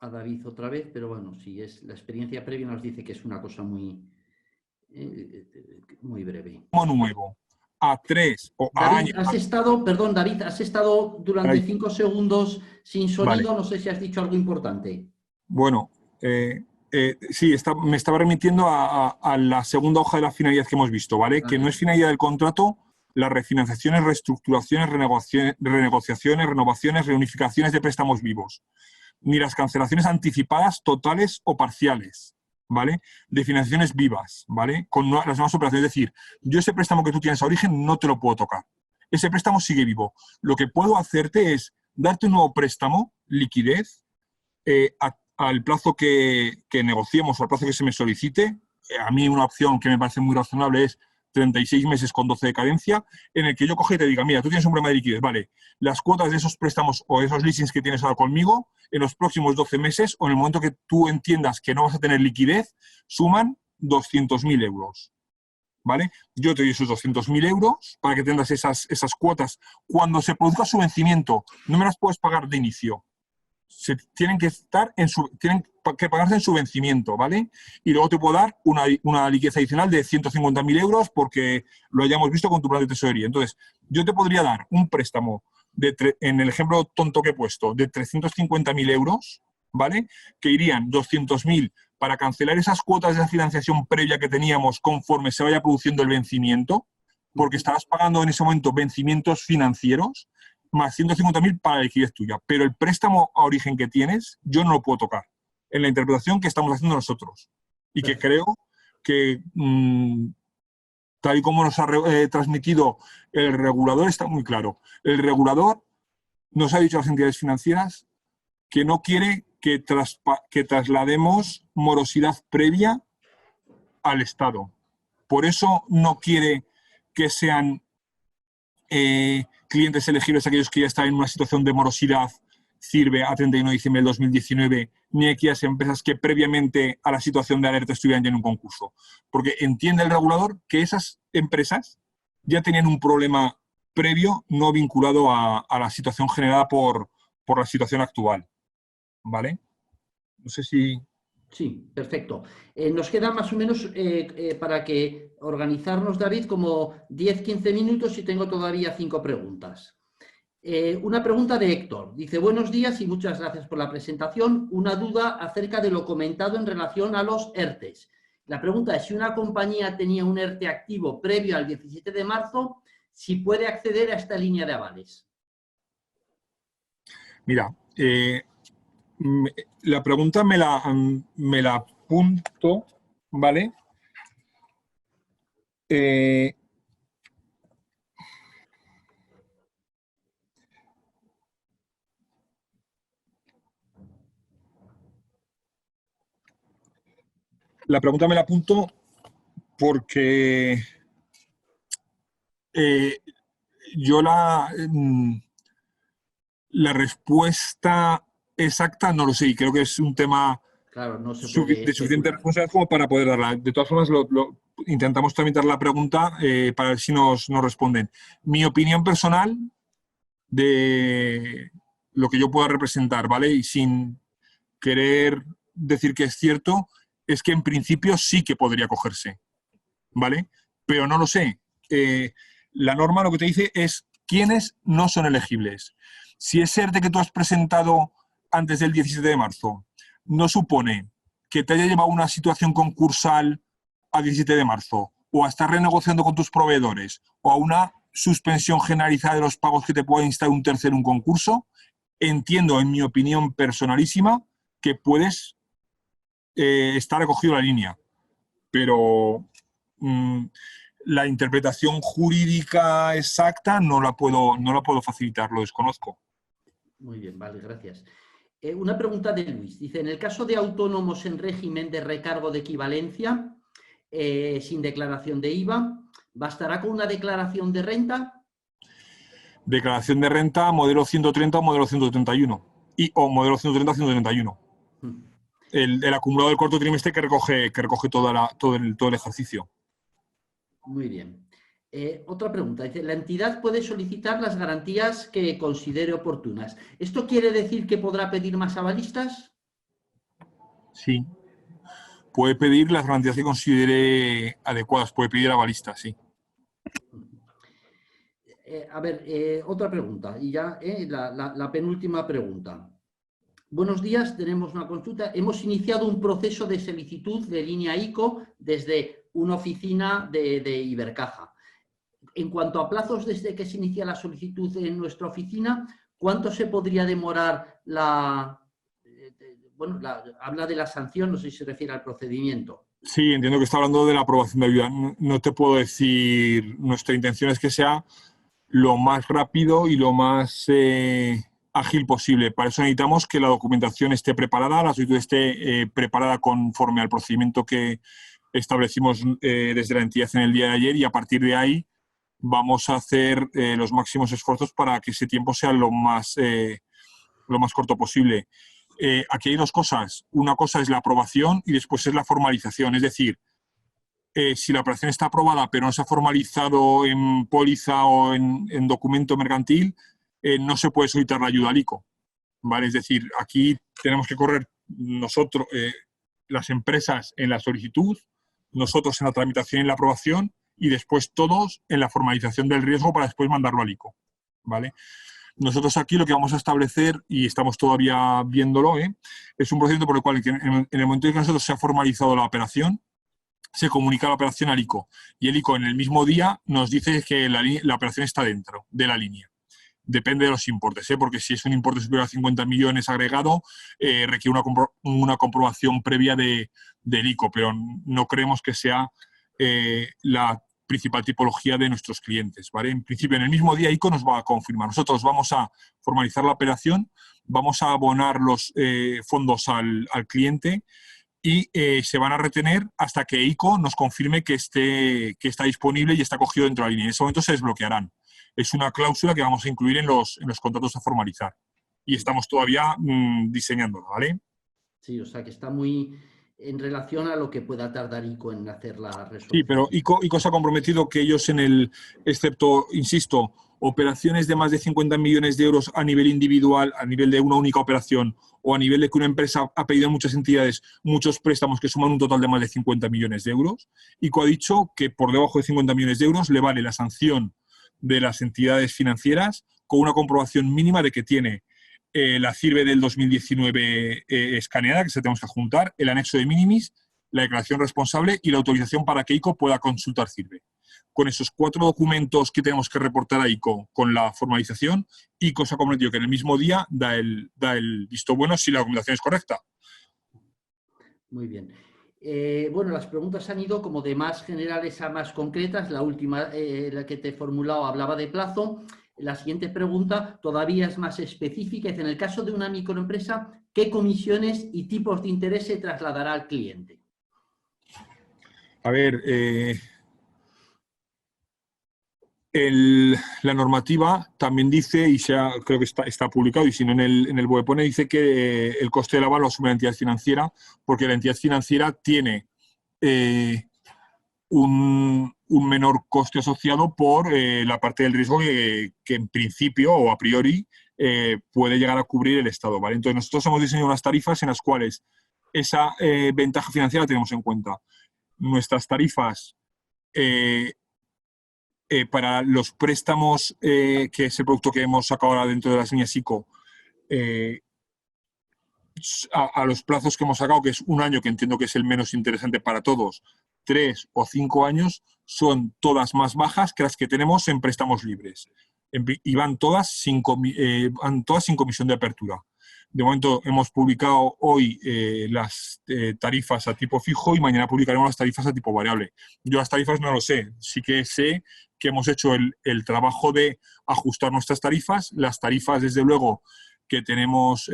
A: a David otra vez, pero bueno, si es la experiencia previa nos dice que es una cosa muy breve.
B: Nuevo, a 3 o a
A: David,
B: años.
A: David, has estado durante 5 segundos sin sonido, vale. No sé si has dicho algo importante.
B: Bueno, sí, me estaba remitiendo a la segunda hoja de la finalidad que hemos visto, ¿vale? Que no es finalidad del contrato las refinanciaciones, reestructuraciones, renegociaciones, renovaciones, reunificaciones de préstamos vivos, ni las cancelaciones anticipadas totales o parciales, ¿vale? De financiaciones vivas, ¿vale? Con las nuevas operaciones. Es decir, yo ese préstamo que tú tienes a origen no te lo puedo tocar. Ese préstamo sigue vivo. Lo que puedo hacerte es darte un nuevo préstamo, liquidez, al plazo que negociemos o al plazo que se me solicite. A mí una opción que me parece muy razonable es 36 meses con 12 de cadencia, en el que yo coge y te diga, mira, tú tienes un problema de liquidez, vale, las cuotas de esos préstamos o esos leasings que tienes ahora conmigo, en los próximos 12 meses o en el momento que tú entiendas que no vas a tener liquidez, suman 200.000 euros, ¿vale? Yo te doy esos 200.000 euros para que tengas esas cuotas. Cuando se produzca su vencimiento, no me las puedes pagar de inicio. Tienen que pagarse en su vencimiento, ¿vale? Y luego te puedo dar una liquidez adicional de 150.000 euros porque lo hayamos visto con tu plan de tesorería. Entonces, yo te podría dar un préstamo, en el ejemplo tonto que he puesto, de 350.000 euros, ¿vale? Que irían 200.000 para cancelar esas cuotas de la financiación previa que teníamos conforme se vaya produciendo el vencimiento, porque estabas pagando en ese momento vencimientos financieros, más 150.000 para la liquidez tuya. Pero el préstamo a origen que tienes, yo no lo puedo tocar en la interpretación que estamos haciendo nosotros. Y que creo que, tal y como nos ha transmitido el regulador, está muy claro. El regulador nos ha dicho a las entidades financieras que no quiere que traslademos morosidad previa al Estado. Por eso no quiere que sean clientes elegibles aquellos que ya están en una situación de morosidad CIRBE a 31 de diciembre del 2019, ni aquellas empresas que previamente a la situación de alerta estuvieran ya en un concurso. Porque entiende el regulador que esas empresas ya tenían un problema previo no vinculado a la situación generada por la situación actual. ¿Vale? No sé si...
A: Sí, perfecto. Nos queda más o menos para que organizarnos, David, como 10-15 minutos y tengo todavía 5 preguntas. Una pregunta de Héctor. Dice, buenos días y muchas gracias por la presentación. Una duda acerca de lo comentado en relación a los ERTEs. La pregunta es si una compañía tenía un ERTE activo previo al 17 de marzo, si puede acceder a esta línea de avales.
B: Mira, la pregunta me la apunto, ¿vale? La pregunta me la apunto porque yo la respuesta exacta no lo sé y creo que es un tema
A: claro, no se puede
B: de suficiente
A: especular.
B: responsabilidad como para poder darla. De todas formas, intentamos tramitar la pregunta para ver si nos responden. Mi opinión personal de lo que yo pueda representar, ¿vale? Y sin querer decir que es cierto, es que en principio sí que podría cogerse, ¿vale? Pero no lo sé. La norma lo que te dice es quiénes no son elegibles. Si es ERTE que tú has presentado antes del 17 de marzo, no supone que te haya llevado una situación concursal a 17 de marzo, o a estar renegociando con tus proveedores, o a una suspensión generalizada de los pagos que te pueda instar un tercero en un concurso, entiendo, en mi opinión personalísima, que puedes estar acogido a la línea. Pero la interpretación jurídica exacta no la puedo facilitar, lo desconozco.
A: Muy bien, vale, gracias. Una pregunta de Luis. Dice, en el caso de autónomos en régimen de recargo de equivalencia, sin declaración de IVA, ¿bastará con una declaración de renta?
B: Declaración de renta, modelo 130 o modelo 131. O modelo 130-131. El acumulado del cuarto trimestre que recoge todo el ejercicio.
A: Muy bien. Otra pregunta. Dice, la entidad puede solicitar las garantías que considere oportunas. ¿Esto quiere decir que podrá pedir más avalistas?
B: Sí. Puede pedir las garantías que considere adecuadas. Puede pedir avalistas, sí.
A: A ver, otra pregunta. Y ya la penúltima pregunta. Buenos días, tenemos una consulta. Hemos iniciado un proceso de solicitud de línea ICO desde una oficina de Ibercaja. En cuanto a plazos desde que se inicia la solicitud en nuestra oficina, ¿cuánto se podría demorar bueno, habla de la sanción, no sé si se refiere al procedimiento.
B: Sí, entiendo que está hablando de la aprobación de ayuda. No te puedo decir, nuestra intención es que sea lo más rápido y lo más ágil posible. Para eso necesitamos que la documentación esté preparada, la solicitud esté preparada conforme al procedimiento que establecimos desde la entidad en el día de ayer, y a partir de ahí vamos a hacer los máximos esfuerzos para que ese tiempo sea lo más corto posible. Aquí hay dos cosas. Una cosa es la aprobación y después es la formalización. Es decir, si la operación está aprobada pero no se ha formalizado en póliza o en documento mercantil, no se puede solicitar la ayuda al ICO, ¿vale? Es decir, aquí tenemos que correr nosotros, las empresas en la solicitud, nosotros en la tramitación y en la aprobación, y después todos en la formalización del riesgo para después mandarlo al ICO, ¿vale? Nosotros aquí lo que vamos a establecer, y estamos todavía viéndolo, es un procedimiento por el cual en el momento en que nosotros se ha formalizado la operación, se comunica la operación al ICO, y el ICO en el mismo día nos dice que la operación está dentro de la línea. Depende de los importes, porque si es un importe superior a 50 millones agregado, requiere una comprobación previa del ICO, pero no creemos que sea la principal tipología de nuestros clientes, ¿vale? En principio, en el mismo día ICO nos va a confirmar. Nosotros vamos a formalizar la operación, vamos a abonar los fondos al cliente, y se van a retener hasta que ICO nos confirme que está disponible y está cogido dentro de la línea. En ese momento se desbloquearán. Es una cláusula que vamos a incluir en los contratos a formalizar. Y estamos todavía diseñándola, ¿vale?
A: Sí, o sea que está muy en relación a lo que pueda tardar ICO en hacer la resolución.
B: Sí, pero ICO se ha comprometido que ellos excepto, insisto, operaciones de más de 50 millones de euros a nivel individual, a nivel de una única operación, o a nivel de que una empresa ha pedido en muchas entidades muchos préstamos que suman un total de más de 50 millones de euros, ICO ha dicho que por debajo de 50 millones de euros le vale la sanción de las entidades financieras con una comprobación mínima de que tiene la CIRBE del 2019 escaneada, que se tenemos que juntar, el anexo de minimis, la declaración responsable y la autorización para que ICO pueda consultar CIRBE. Con esos 4 documentos que tenemos que reportar a ICO con la formalización, ICO se ha comprometido que en el mismo día da el visto bueno si la documentación es correcta.
A: Muy bien. Bueno, las preguntas han ido como de más generales a más concretas. La última, la que te he formulado, hablaba de plazo. La siguiente pregunta todavía es más específica. En el caso de una microempresa, ¿qué comisiones y tipos de interés se trasladará al cliente?
B: A ver, la normativa también dice, y creo que está publicado, y si no en el BOE pone, dice que el coste del aval lo asume la entidad financiera, porque la entidad financiera tiene un menor coste asociado por la parte del riesgo que en principio o a priori puede llegar a cubrir el Estado, ¿vale? Entonces nosotros hemos diseñado unas tarifas en las cuales esa ventaja financiera la tenemos en cuenta. Nuestras tarifas para los préstamos, que es el producto que hemos sacado ahora dentro de las líneas ICO, a los plazos que hemos sacado, que es un año, que entiendo que es el menos interesante para todos, 3 o 5 años, son todas más bajas que las que tenemos en préstamos libres. Y van todas sin comisión de apertura. De momento hemos publicado hoy las tarifas a tipo fijo y mañana publicaremos las tarifas a tipo variable. Yo las tarifas no lo sé, sí que sé que hemos hecho el trabajo de ajustar nuestras tarifas. Las tarifas, desde luego, que tenemos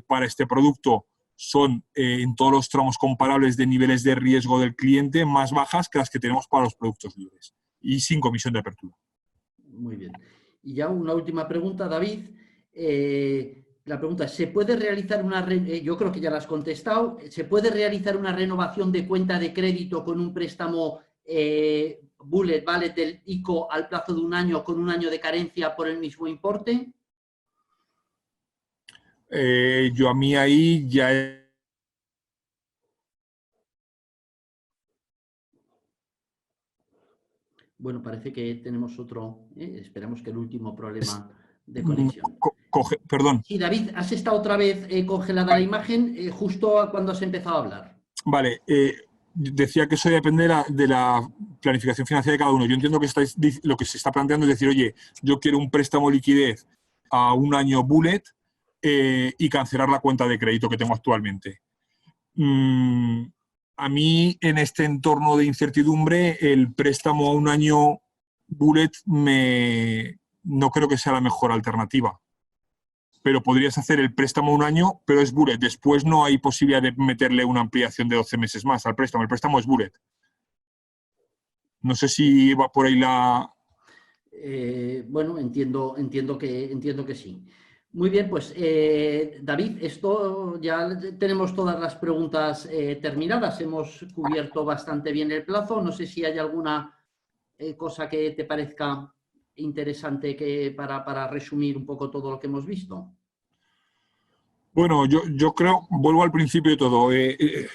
B: para este producto son en todos los tramos comparables de niveles de riesgo del cliente más bajas que las que tenemos para los productos libres y sin comisión de apertura.
A: Muy bien. Y ya una última pregunta, David. La pregunta es, ¿se puede realizar yo creo que ya la has contestado, ¿se puede realizar una renovación de cuenta de crédito con un préstamo bullet, ¿vale?, del ICO al plazo de un año con un año de carencia por el mismo importe?
B: Yo a mí ahí ya...
A: Bueno, parece que tenemos otro, esperamos que el último problema de conexión.
B: Perdón.
A: Sí, David, has estado otra vez congelada la imagen justo cuando has empezado a hablar.
B: Vale, decía que eso depende de la planificación financiera de cada uno. Yo entiendo que lo que se está planteando es decir, oye, yo quiero un préstamo liquidez a un año bullet, y cancelar la cuenta de crédito que tengo actualmente. A mí, en este entorno de incertidumbre, el préstamo a un año bullet no creo que sea la mejor alternativa. Pero podrías hacer el préstamo un año, pero es bullet. Después no hay posibilidad de meterle una ampliación de 12 meses más al préstamo. El préstamo es bullet. No sé si va por ahí la...
A: Bueno, entiendo que sí. Muy bien, pues David, esto ya tenemos todas las preguntas terminadas. Hemos cubierto bastante bien el plazo. No sé si hay alguna cosa que te parezca interesante para resumir un poco todo lo que hemos visto.
B: Bueno, yo creo, vuelvo al principio de todo.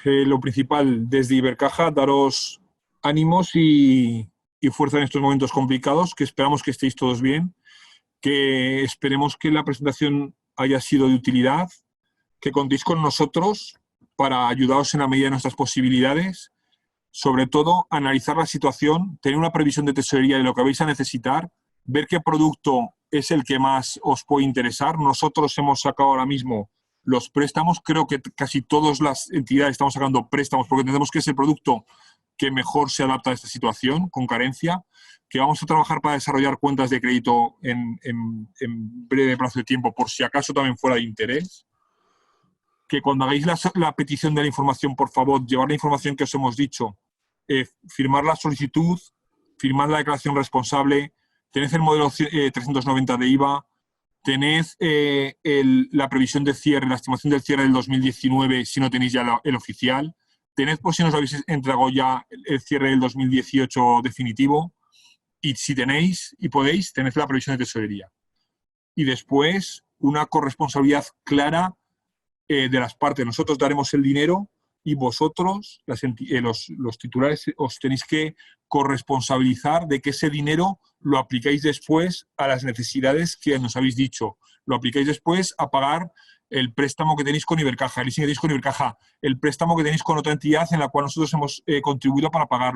B: Lo principal, desde Ibercaja, daros ánimos y fuerza en estos momentos complicados, que esperamos que estéis todos bien, que esperemos que la presentación haya sido de utilidad, que contéis con nosotros para ayudaros en la medida de nuestras posibilidades. Sobre todo, analizar la situación, tener una previsión de tesorería de lo que vais a necesitar, ver qué producto es el que más os puede interesar. Nosotros hemos sacado ahora mismo los préstamos. Creo que casi todas las entidades estamos sacando préstamos porque entendemos que es el producto que mejor se adapta a esta situación, con carencia, que vamos a trabajar para desarrollar cuentas de crédito en breve plazo de tiempo, por si acaso también fuera de interés. Que cuando hagáis la petición de la información, por favor, llevar la información que os hemos dicho, firmar la solicitud, firmar la declaración responsable, tened el modelo 390 de IVA, tened la previsión de cierre, la estimación del cierre del 2019, si no tenéis ya el oficial, tened, por si no os habéis entregado ya el cierre del 2018 definitivo, y si tenéis y podéis, tened la previsión de tesorería. Y después, una corresponsabilidad clara de las partes. Nosotros daremos el dinero y vosotros, los titulares, os tenéis que corresponsabilizar de que ese dinero lo aplicáis después a las necesidades que nos habéis dicho. Lo aplicáis después a pagar el préstamo que tenéis con Ibercaja, el leasing que tenéis con Ibercaja, el préstamo que tenéis con otra entidad en la cual nosotros hemos contribuido para pagar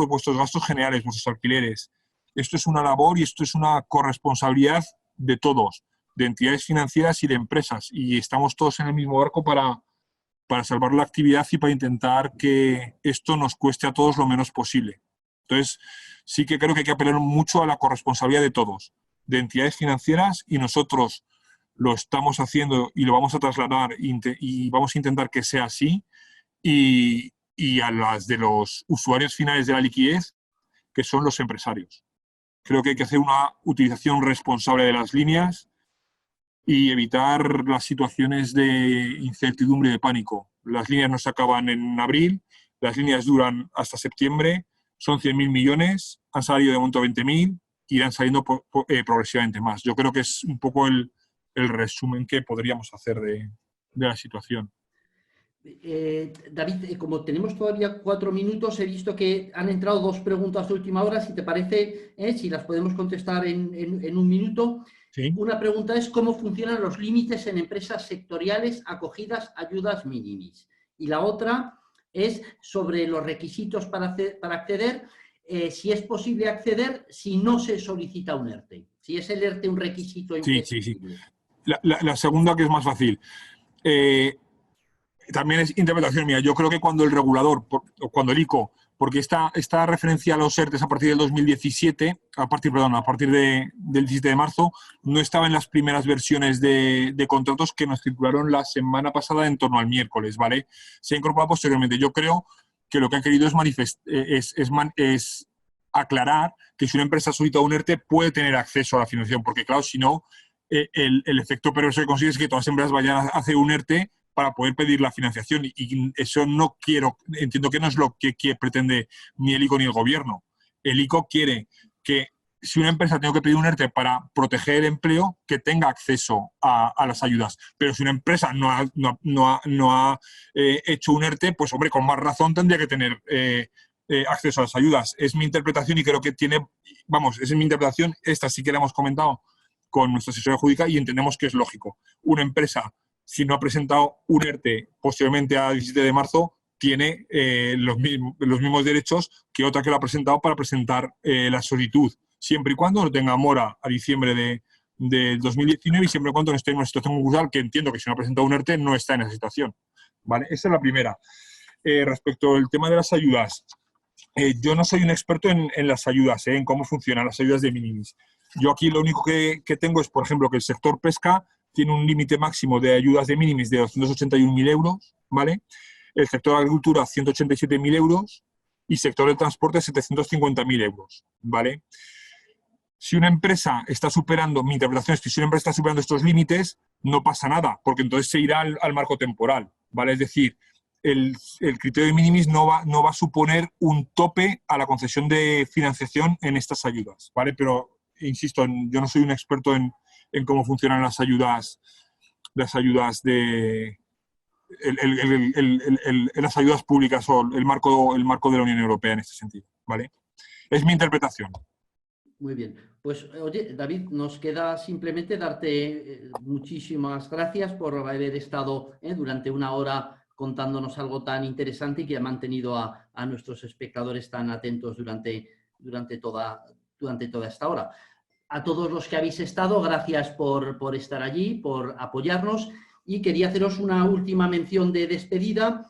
B: vuestros gastos generales, vuestros alquileres. Esto es una labor y esto es una corresponsabilidad de todos, de entidades financieras y de empresas, y estamos todos en el mismo barco para salvar la actividad y para intentar que esto nos cueste a todos lo menos posible. Entonces, sí que creo que hay que apelar mucho a la corresponsabilidad de todos, de entidades financieras, y nosotros lo estamos haciendo y lo vamos a trasladar y vamos a intentar que sea así, y a las de los usuarios finales de la liquidez, que son los empresarios. Creo que hay que hacer una utilización responsable de las líneas y evitar las situaciones de incertidumbre y de pánico. Las líneas no se acaban en abril, las líneas duran hasta septiembre, son 100.000 millones, han salido de momento 20.000, irán saliendo progresivamente más. Yo creo que es un poco el resumen que podríamos hacer de la situación.
A: David, como tenemos todavía 4 minutos, he visto que han entrado 2 preguntas de última hora. Si te parece, si las podemos contestar en un minuto.
B: ¿Sí?
A: Una pregunta es cómo funcionan los límites en empresas sectoriales acogidas a ayudas minimis. Y la otra es sobre los requisitos para acceder, si es posible acceder si no se solicita un ERTE. Si es el ERTE un requisito imprescindible.
B: Sí. La segunda, que es más fácil. También es interpretación mía. Yo creo que cuando el regulador, o cuando el ICO, porque esta referencia a los ERTES a partir del 2017, a partir del 17 de marzo, no estaba en las primeras versiones de contratos que nos circularon la semana pasada en torno al miércoles, ¿vale? Se ha incorporado posteriormente. Yo creo que lo que han querido es aclarar que si una empresa solicita un ERTE puede tener acceso a la financiación, porque claro, si no, el efecto perverso que consigue es que todas las empresas vayan a hacer un ERTE para poder pedir la financiación, y eso entiendo que no es lo que pretende ni el ICO ni el gobierno. El ICO quiere que si una empresa tiene que pedir un ERTE para proteger el empleo, que tenga acceso a las ayudas. Pero si una empresa no ha hecho un ERTE, pues hombre, con más razón tendría que tener acceso a las ayudas. Es mi interpretación y creo que es mi interpretación, esta sí que la hemos comentado con nuestra asesoría jurídica y entendemos que es lógico. Una empresa, si no ha presentado un ERTE posteriormente al 17 de marzo, tiene los mismos derechos que otra que lo ha presentado para presentar la solicitud, siempre y cuando no tenga mora a diciembre del 2019 y siempre y cuando no esté en una situación concursal, que entiendo que si no ha presentado un ERTE no está en esa situación. ¿Vale? Esa es la primera. Respecto al tema de las ayudas, yo no soy un experto en las ayudas, en cómo funcionan las ayudas de minimis. Yo aquí lo único que tengo es, por ejemplo, que el sector pesca tiene un límite máximo de ayudas de minimis de 281.000 euros, ¿vale? El sector agricultura, 187.000 euros, y sector del transporte, 750.000 euros, ¿vale? Si una empresa está superando, mi interpretación es que si una empresa está superando estos límites, no pasa nada, porque entonces se irá al marco temporal, ¿vale? Es decir, el criterio de minimis no va a suponer un tope a la concesión de financiación en estas ayudas, ¿vale? Pero, insisto, yo no soy un experto en cómo funcionan las ayudas de las ayudas públicas o el marco de la Unión Europea en este sentido, ¿vale? Es mi interpretación.
A: Muy bien. Pues, oye, David, nos queda simplemente darte muchísimas gracias por haber estado durante una hora contándonos algo tan interesante y que ha mantenido a nuestros espectadores tan atentos durante toda esta hora. A todos los que habéis estado, gracias por estar allí, por apoyarnos, y quería haceros una última mención de despedida.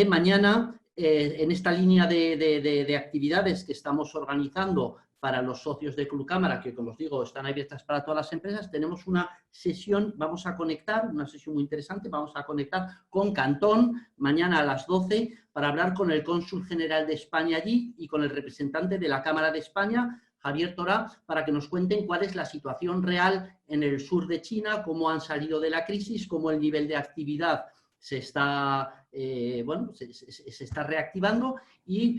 A: Mañana, en esta línea de actividades que estamos organizando para los socios de Club Cámara, que como os digo, están abiertas para todas las empresas, tenemos una sesión, vamos a conectar, una sesión muy interesante, vamos a conectar con Cantón mañana a las 12 para hablar con el cónsul general de España allí y con el representante de la Cámara de España, Javier Torá, para que nos cuenten cuál es la situación real en el sur de China, cómo han salido de la crisis, cómo el nivel de actividad se está, se está reactivando y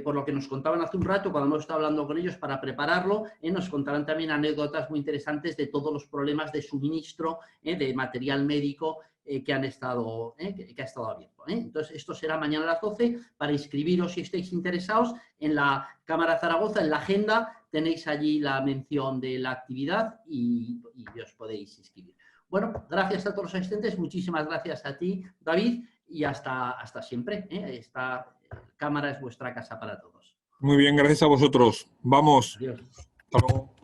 A: por lo que nos contaban hace un rato cuando hemos estado hablando con ellos para prepararlo, nos contarán también anécdotas muy interesantes de todos los problemas de suministro de material médico que ha estado abierto. Entonces, esto será mañana a las 12. Para inscribiros si estáis interesados en la Cámara de Zaragoza, en la agenda tenéis allí la mención de la actividad y os podéis inscribir. Bueno, gracias a todos los asistentes, muchísimas gracias a ti, David, y hasta siempre. Esta cámara es vuestra casa para todos.
B: Muy bien, gracias a vosotros. Vamos.
A: Adiós.
B: Hasta luego.